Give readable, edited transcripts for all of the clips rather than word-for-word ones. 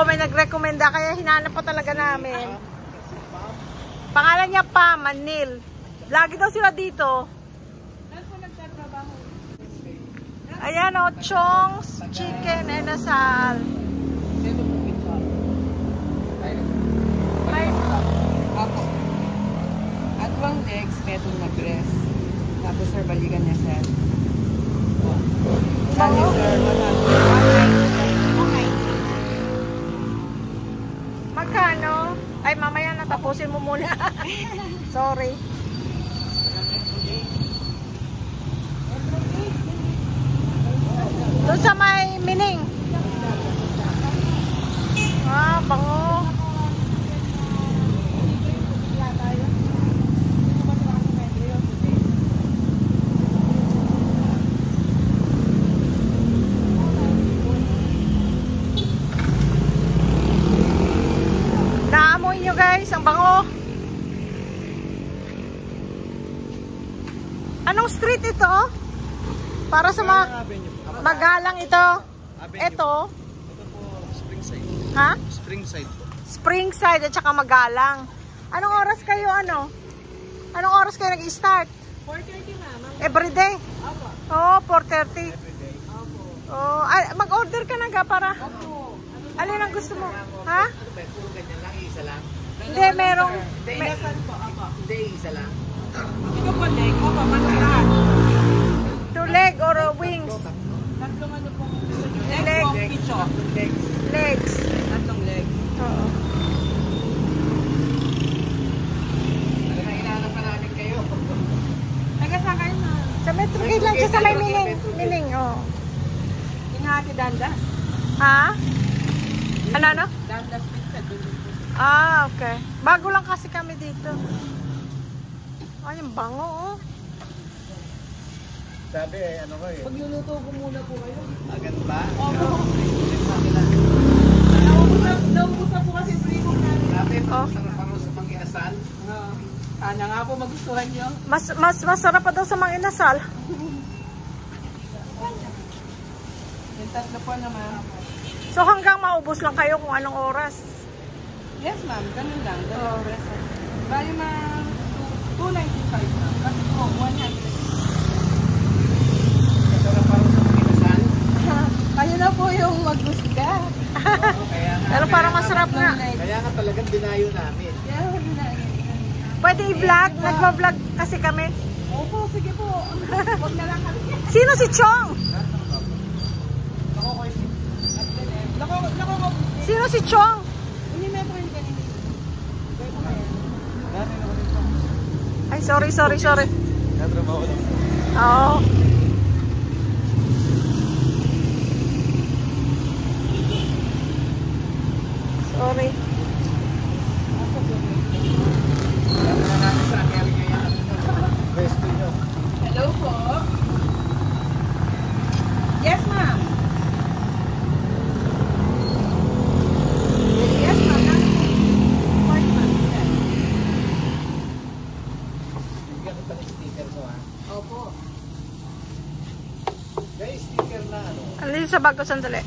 may nagrekomenda kaya hinanap pa talaga namin. Pangalan niya Pam Manil. Lagi daw sila dito. Ayan o, Chong's Chicken and Asal. At one legs, metong mag-dress. Tapos sir, balikan niya sir. Kali sir, Okay. Magkano? Ay, mamaya natapusin mo muna. Sorry. Doon sa may Mining. Ah, bango. Naamoy nyo guys, ang bango. Anong street ito? Para sa mga magalang ito. Ito. Ito po, Springside. Ha? Springside po. Springside at saka magalang. Anong oras kayo Anong oras kayo nag-start? 4:30 ma'am. Everyday? Opo. Oo, 4:30. Everyday. Opo. Oh, mag-order ka na ga para. Opo. Alin ang gusto mo? Ha? Puro ganyan lang, isa lang. Hindi, merong... Inasan po, opo. Hindi, isa lang. Ito po, leg. Opo, mansahan. Two leg or wings? Tatlong ano po. Leg. Leg po, picho. Legs. Legs. Tatlong leg. Oo. Talagang hinahanap pa namin kayo. Taga saan kayo na? Sa Metro Gate lang siya sa may Mining. Mining, oh. Inahati Dandas. Ha? Ano? Dandas pizza. Ah, okay. Bago lang kasi kami dito. Ay, yung bango, oh. Sabi ano ko eh. Pagluluto ko muna po kayo. Agad ba? Opo. Naubos na po kasi primo namin. Sabi, parang sa pang-inasal. Sana nga po magustuhan nyo. Mas masarap pa daw sa mga inasal. Yung tatlo po naman. So hanggang maubos lang kayo kung anong oras. Yes ma'am, ganun lang. Ganun present. Bali ma'am, 295 ma'am. Kasi po, 100. Ito na parang sa pang-inasal. Kayo na po yung maggusta. Kaya nga. Pero parang masarap nga. Kaya nga talagang dinayo namin. Yeah, wag na. Pwede i-vlog. Nagpa-vlog kasi kami. Opo, sige po. Huwag na lang kami. Sino si Chong? Nako, Sino si Chong? hindi na po yung ganito. Ay, sorry. Natrabaho lang. Oo. Sorry. Kaya namin sa Amerika yan. Resto nyo. Hello po. Yes, ma'am. Yes, ma'am. Pwede, ma'am. Bigyan ko pa ng sticker mo ha. Opo. Guys, sticker na ano. Alin sa bago sandali.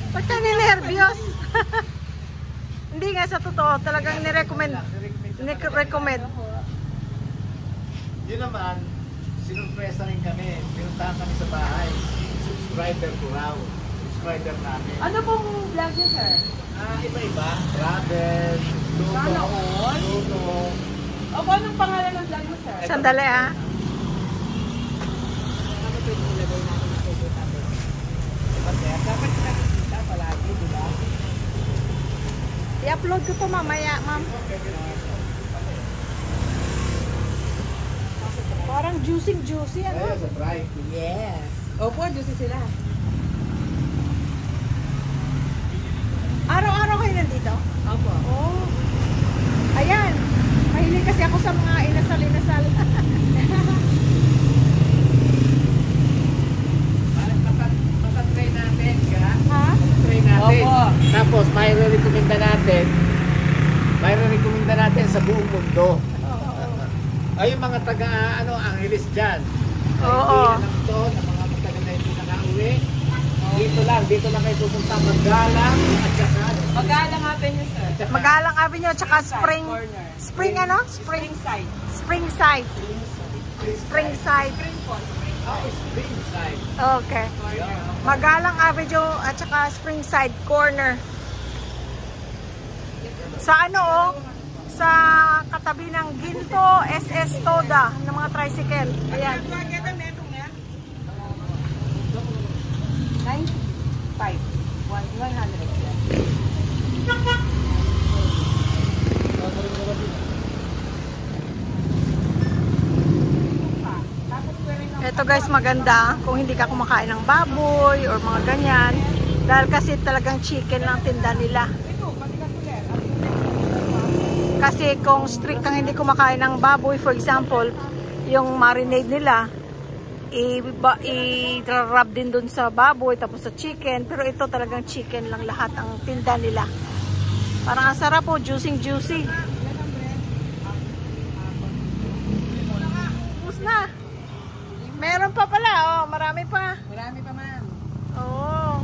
Ba't ka ninervyos? Hindi nga sa totoo, talagang nirecommend. Yun naman, sinurpresa rin kami. Pinuntahan kami sa bahay. Subscriber ko raw. Subscriber namin. Ano pong vlog niyo, sir? Iba-iba. Travel, Sana luto, all? luto. Opo, anong pangalan ng vlog mo, sir? Sandali ah. Ano po yung ilagay natin sa Facebook natin? Dapat nakikita palagi, di ba? I-upload ko to mamaya, ma'am. Parang juicy, ano? Ayun, sa try. Yes. Opo, juicy sila. Araw-araw kayo nandito? Opo. Oh. Ayan. Mahilig kasi ako sa mga inasal-inasal. Masatry natin, ha? Ha? Try natin. Opo. Tapos, may re-recommenda natin sa buong mundo. Oo. Ay, yung mga taga, Angeles dyan. Oo. Hindi to, na mga taga na hindi nakauwi. Dito lang kayo pupunta. Magalang at saka. Magalang Avenue, sir. Magalang Avenue, tsaka Spring Corner. Spring ano? Spring Side. Springside. Springside. Spring po. Springside. Okay. Magalang Avenue at saka Springside Corner. Sa sa katabi ng Ginto SS Toda ng mga tricycle. Ayan. 95. 100. Ito guys, maganda kung hindi ka kumakain ng baboy or mga ganyan. Dahil kasi talagang chicken lang tinda nila. Kasi kung strict kang hindi kumakain ng baboy, for example, yung marinade nila, i-rub din dun sa baboy, tapos sa chicken. Pero ito talagang chicken lang lahat ang tinda nila. Parang ang sarap po, juicy. Tapos na. Meron pa pala, marami pa. Marami pa, ma'am. Oo.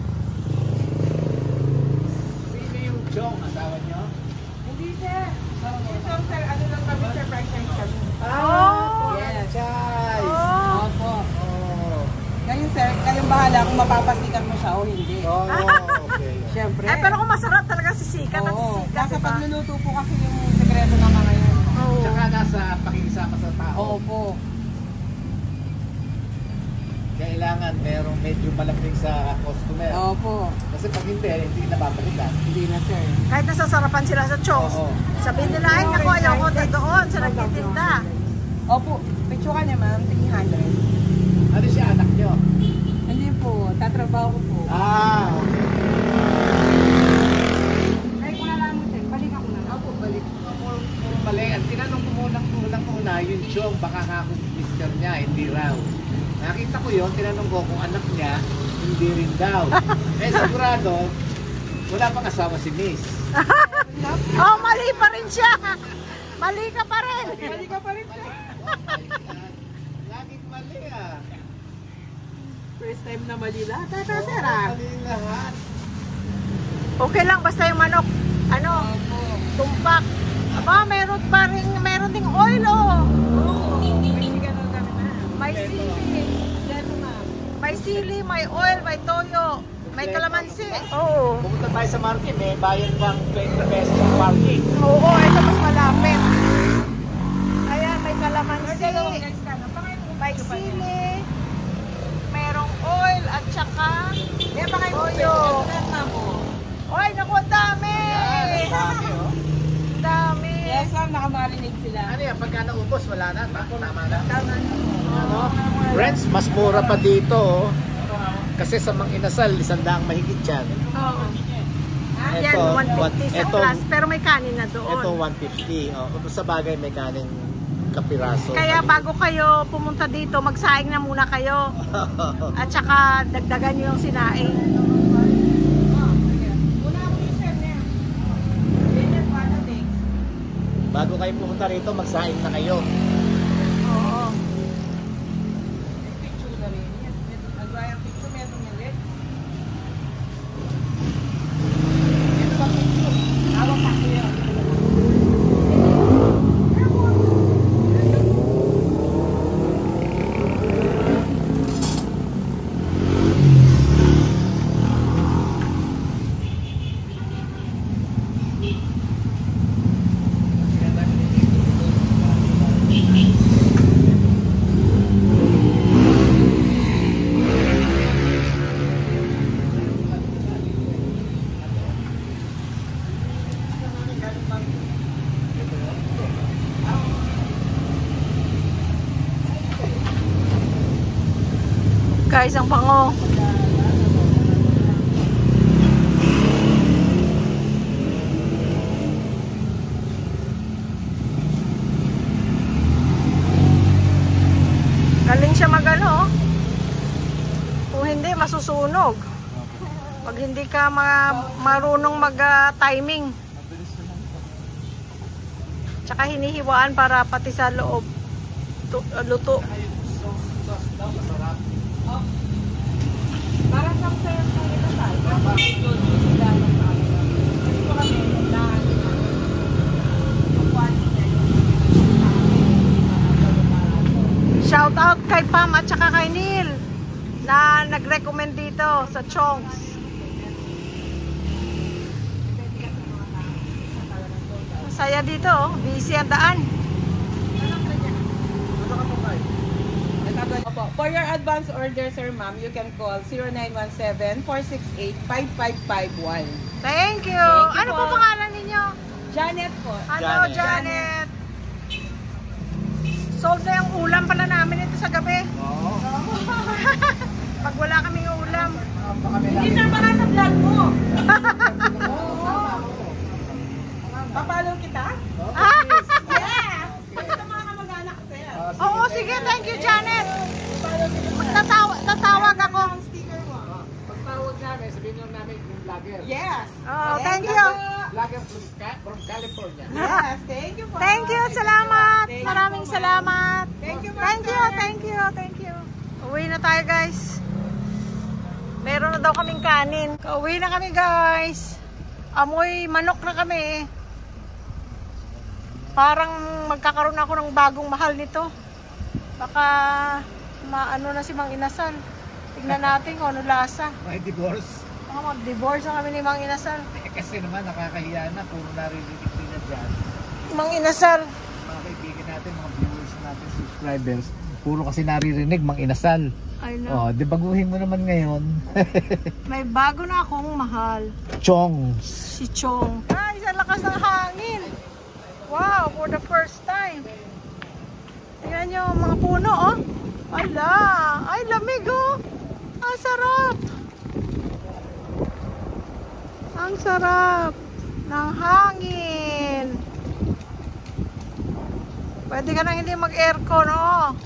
Sino yung Chong, asawa nyo? Hindi, sir. Ito, sir, ano lang kami, sir, franchise kami. Yes. Chay. Opo. Oh. Ngayon, sir, kayong bahala kung mapapasikat mo siya o hindi. Oh, okay. Siyempre. Pero kung masarap talaga sisikat at Oo. sisikat, Nasa diba? pagluluto po kasi yung sekreto ng mga yan. Oo. Tsaka nasa pakikisama sa tao. Oo po. Kailangan merong medyo malapit sa customer. Opo. Kasi pag hindi nababalikan. Hindi na, sir. Kahit nasasarapan sila sa chos. Oo. Sabihin nila, ay naku, ayoko na doon sa nagtitinda. Opo. Picture ka niya, ma'am. 300. Ano siya, anak nyo? Hindi po. Tatrabaho ko po. Ah, Ay, kung alam mo, sir. Balik ako na. Ako, balik. Mali. Ang tinanong ko unang-una, yung Chong, baka nga ako mister niya, hindi raw. Nakita ko yun, tinanong ko kung anak niya, hindi rin daw. Sigurado, wala pang asawa si Miss. Oh, mali pa rin siya. Mali ka pa rin. Balik ka pa rin, sir. Laging mali ah. First time na mali lahat. Mali lahat. Okay lang, basta yung manok. Opo. Tumpak. Aba, meron ding oil, oh. May chicken on kami na. May sili. Yan, ma'am. May sili, may oil, may toyo. May kalamansi. Oo. Pumunta tayo sa market, may bayan pang 20 pesos ang parking. Oo, ito mas malapit. Ayan, may kalamansi. May sili. Merong oil at saka toyo. Oy, naku, ang dami. Dami oh. Dami. Yes, ma'am. Nakamarinate sila. Ano yan, pagka naubos, wala na. Tama na. Tama na. Ano? Friends, mas mura pa dito oh. Kasi sa mga inasal, 100 mahigit yan. Oo. Yan, Ito, 150 sa ito- class, pero may kanin na doon. Ito 150. Oh. Sa bagay, may kanin kapiraso. Kaya bago kayo pumunta dito, magsaing na muna kayo. At saka dagdagan nyo yung sinaing. Bago kayo pumunta rito, magsaing na kayo. Oo. Guys, ang bango. Galing siya magano. Kung hindi, masusunog. Pag hindi ka marunong mag-timing. Tsaka hinihiwaan para pati sa loob. luto. Saka yung sauce daw, masarap. Parang lang sa'yo kung ito tayo. Parang yung sila ng tao. Ito kami, lahat. Shout out kay Pam at saka kay Neil na nag-recommend dito sa Chong's. Masaya dito, oh. Busy ang daan. For your advance order, sir, ma'am, you can call 0917-468-5551. Thank you. Thank you Ano po. po pangalan ninyo? Janet po. Ano, Janet? Sold na yung ulam pala namin ito sa gabi. Oo. Pag wala kaming ulam. Hindi sir, baka sa vlog mo. Papalo kita? Ah! Yeah! Basta mga kamag-anak, sir. Oo, sige. Thank you, Janet. Tatawag ako. Sticker mo. Pagtawag namin, sabihin nyo namin yung vlogger. Yes. Oh, thank you. Vlogger from California. Yes, thank you po. Thank you. Salamat. Thank you Maraming po, ma'am. salamat. Thank you, Thank you. Thank you. Thank you. Uwi na tayo, guys. Meron na daw kaming kanin. Uwi na kami, guys. Amoy manok na kami. Parang magkakaroon ako ng bagong mahal nito. Baka maano na si Mang Inasal. Tignan natin kung ano lasa. May divorce. Mag-divorce na kami ni Mang Inasal. Kasi naman nakakahiya na puro naririnig nila dyan. Mang Inasal. Mga kaibigan natin, mga viewers natin, subscribers, puro kasi naririnig Mang Inasal. I know. Oh, di baguhin mo naman ngayon. May bago na akong mahal. Chongs. Si Chong. Ay, sa lakas ng hangin. Wow, for the first time. Tingnan nyo mga puno, oh. Ala, ay lamig, oh. Ang sarap. Ang sarap ng hangin. Pwede ka nang hindi mag-aircon, oh.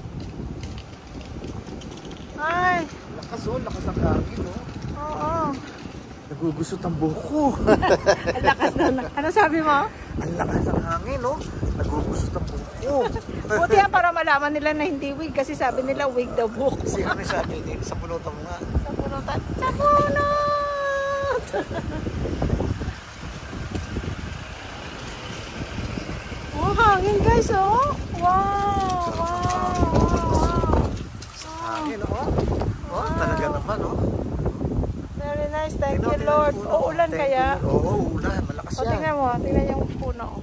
Ay, Lakas oh, lakas ang hangin oh. oo. Nagugusot ang buko. Ang lakas na. Ano sabi mo? Ang lakas ng hangin oh. Nagugusot ang buko. Buti yan para malaman nila na hindi wig kasi sabi nila wig daw buhok. Kasi ano sabi din sa punutan mo nga. Sa punutan. Sa punot! Oh, hangin guys, oh. Wow, wow, wow. Hangin oh. Oh, talaga naman oh. Very nice, thank you Lord. O, ulan kaya? Oo, ulan. Malakas O, tingnan mo, tingnan yung puno.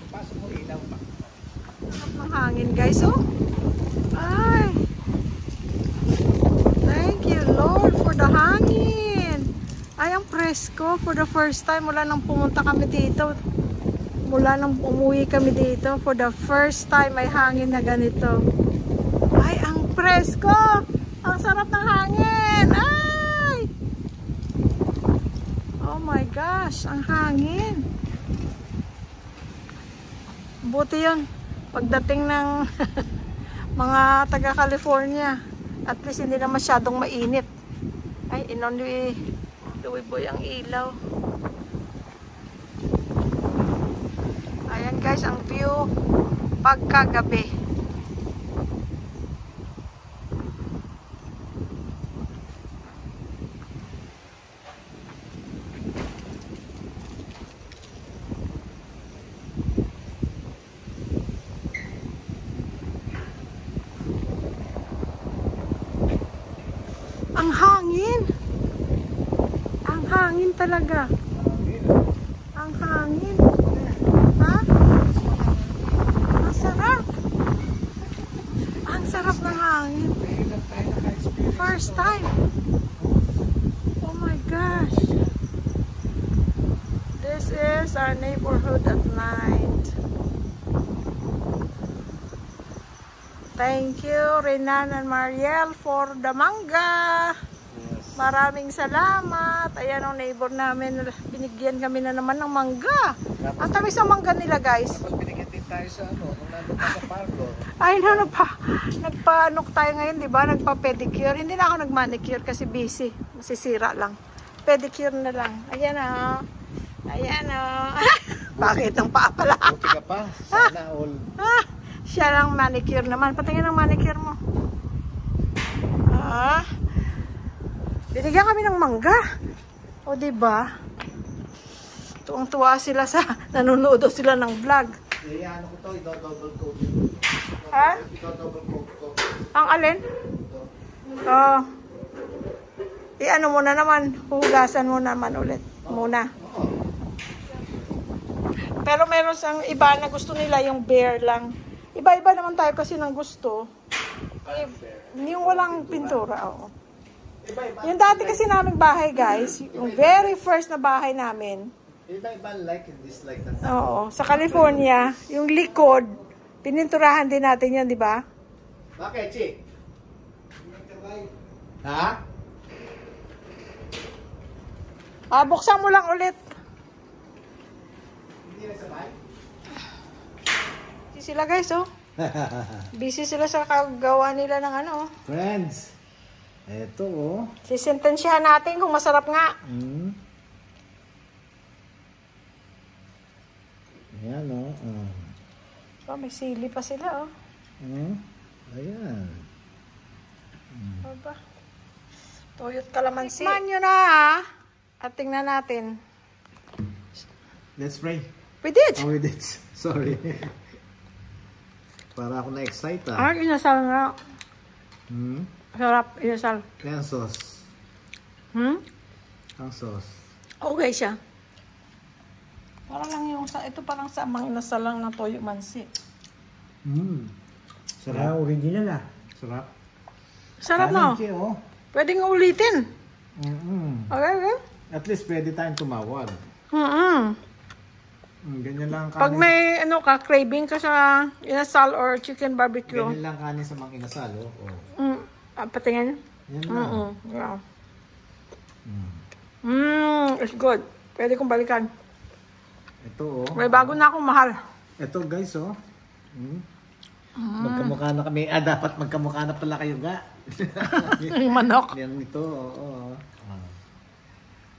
Pasok mo ilaw pa. Ang hangin guys, oh. Ay. Thank you Lord for the hangin. Ay, ang presko. For the first time, mula nang pumunta kami dito. Mula nang umuwi kami dito. For the first time, may hangin na ganito. Ay, ang presko. Ang sarap ng hangin. Ay. Oh my gosh, ang hangin. Buti yun. Pagdating ng mga taga California, at least hindi na masyadong mainit. Ay, inonly Louie Boy ang ilaw. Ayan guys, ang view pagkagabi. Ang hangin. Ang hangin talaga. Ang hangin. Ha? Ang sarap. Ang sarap ng hangin. First time. Oh my gosh. This is our neighborhood at night. Thank you, Renan and Mariel, for the mangga. Maraming salamat. Ayan ang neighbor namin. Binigyan kami na naman ng mangga. Ang tamis ang mangga nila, guys. Tapos binigyan din tayo sa ano, nung nandun ka sa parko. Ay, no, nagpa-anok tayo ngayon, di ba? Nagpa-pedicure. Hindi na ako nag-manicure kasi busy. Masisira lang. Pedicure na lang. Ayan na. Ayan na. Bakit ang paa pala? Buti ka pa, sana all. Siya lang manicure naman. Patingin ang manicure mo. Binigyan kami ng mangga. O, diba? Tuwang-tuwa sila sa nanonood sila ng vlog. Ano ko to, double coat. Ha? Double coat ko. Ang alin? Oh. I-ano mo na naman. Hugasan mo naman ulit. Muna. Pero meron sang iba na gusto nila yung bare lang. Iba-iba naman tayo kasi ng gusto. Yung walang pintura. Oo. Yung dati kasi naming bahay, guys. Yung very first na bahay namin. Iba-iba like and dislike na. Oo. Sa California, yung likod, pininturahan din natin yan, di ba? Bakit, Chi? Ha? Buksan mo lang ulit. Hindi na sabay? Busy sila, guys, oh. Busy sila sa kagawa nila ng ano. Friends, eto oh. Sisintensyahan natin kung masarap nga. Ayan oh. So, may sili pa sila, oh. Ayan. Aba. Tuyot kalamansi. Tikman nyo na, ha? At tingnan natin. Let's pray. We did. Oh, we did. Sorry. Para ako na-excite Inasal nga. Sarap, inasal. Kaya ang sauce. Ang sauce. Okay siya. Para lang yung ito parang sa mga inasal lang na toyo mansi. Sarap. Original Sarap. Sarap na. Chi, oh. Pwedeng ulitin. Okay, okay. At least pwede tayong tumawag. Ganyan lang kanin. Pag may craving ka sa inasal or chicken barbecue. Ganyan lang kanin sa mga inasal, oh. Patingin. Yan lang. Yeah. It's good. Pwede kong balikan. Ito, oh. May bago na akong mahal. Ito, guys, oh. Magkamukha na kami. Dapat magkamukha na pala kayo, ga. Yung manok. Yan ito, oo.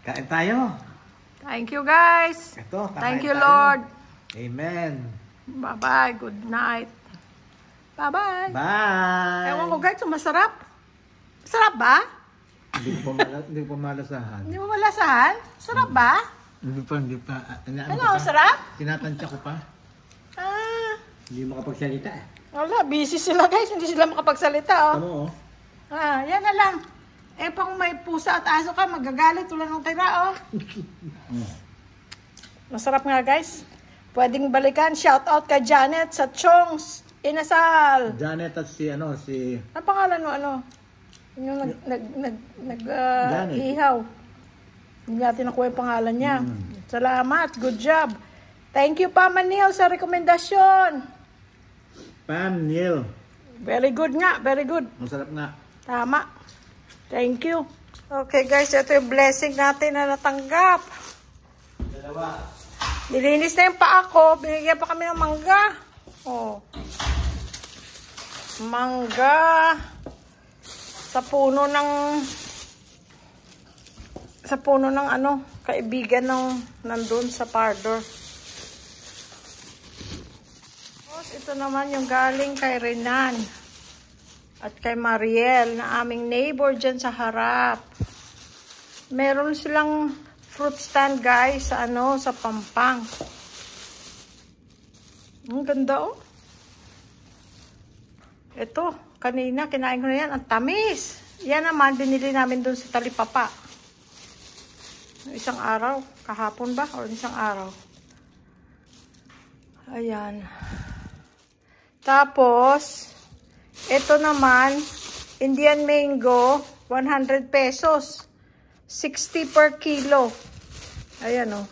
Kain tayo. Thank you, guys. Ito, kakain Thank you, tayo. Lord. Amen. Bye-bye. Good night. Bye-bye. Bye. Ewan ko, guys, masarap. Sarap ba? Hindi ko pa malasahan. Hindi mo malasahan? Sarap ba? Hindi pa. Ano, sarap? Tinatansya ko pa. Hindi makapagsalita eh. Wala, busy sila, guys. Hindi sila makapagsalita, oh. Ano, oh? Yan na lang. Pa kung may pusa at aso ka, magagalit. Wala nang tira, oh. Masarap nga, guys. Pwedeng balikan. Shout out kay Janet sa Chong's Inasal. Janet at ano pangalan mo, ano? Yung ihaw. Hindi natin nakuha yung pangalan niya. Salamat. Good job. Thank you, Pam Neil, sa rekomendasyon. Pam Neil. Very good nga. Very good. Masarap nga. Tama. Thank you. Okay, guys. Ito yung blessing natin na natanggap. Dalawa. Nilinis na yung paa ko. Binigyan pa kami ng mangga. Oh. Mangga. Sa puno ng ano, kaibigan ng nandun sa Pardor. Tapos ito naman yung galing kay Renan at kay Mariel na aming neighbor dyan sa harap. Meron silang fruit stand, guys, sa sa Pampang. Ang ganda, oh. Ito, kanina kinain ko na yan. Ang tamis. Yan naman, binili namin dun sa Talipapa. Isang araw. Kahapon ba? O isang araw. Ayan. Tapos, ito naman, Indian mango, 100 pesos. 60 per kilo. Ayan, oh.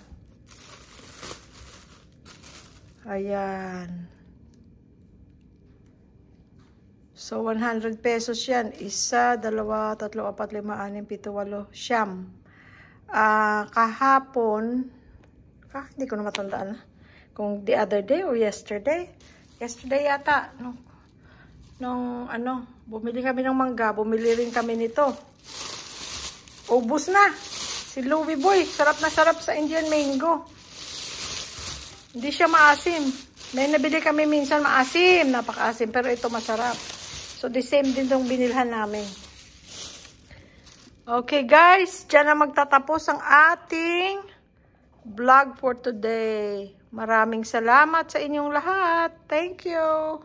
Ayan. So, 100 pesos yan. Isa, dalawa, tatlo, apat, lima, anim, pito, walo, siyam. Kahapon, hindi ko na matandaan na. Kung the other day or yesterday. Yesterday yata. Nung bumili kami ng mangga, bumili rin kami nito. Ubus na. Si Louie Boy, sarap na sarap sa Indian mango. Hindi siya maasim. May nabili kami minsan maasim, napakaasim, pero ito masarap. So, the same din tong binilhan namin. Okay guys, dyan na magtatapos ang ating vlog for today. Maraming salamat sa inyong lahat. Thank you.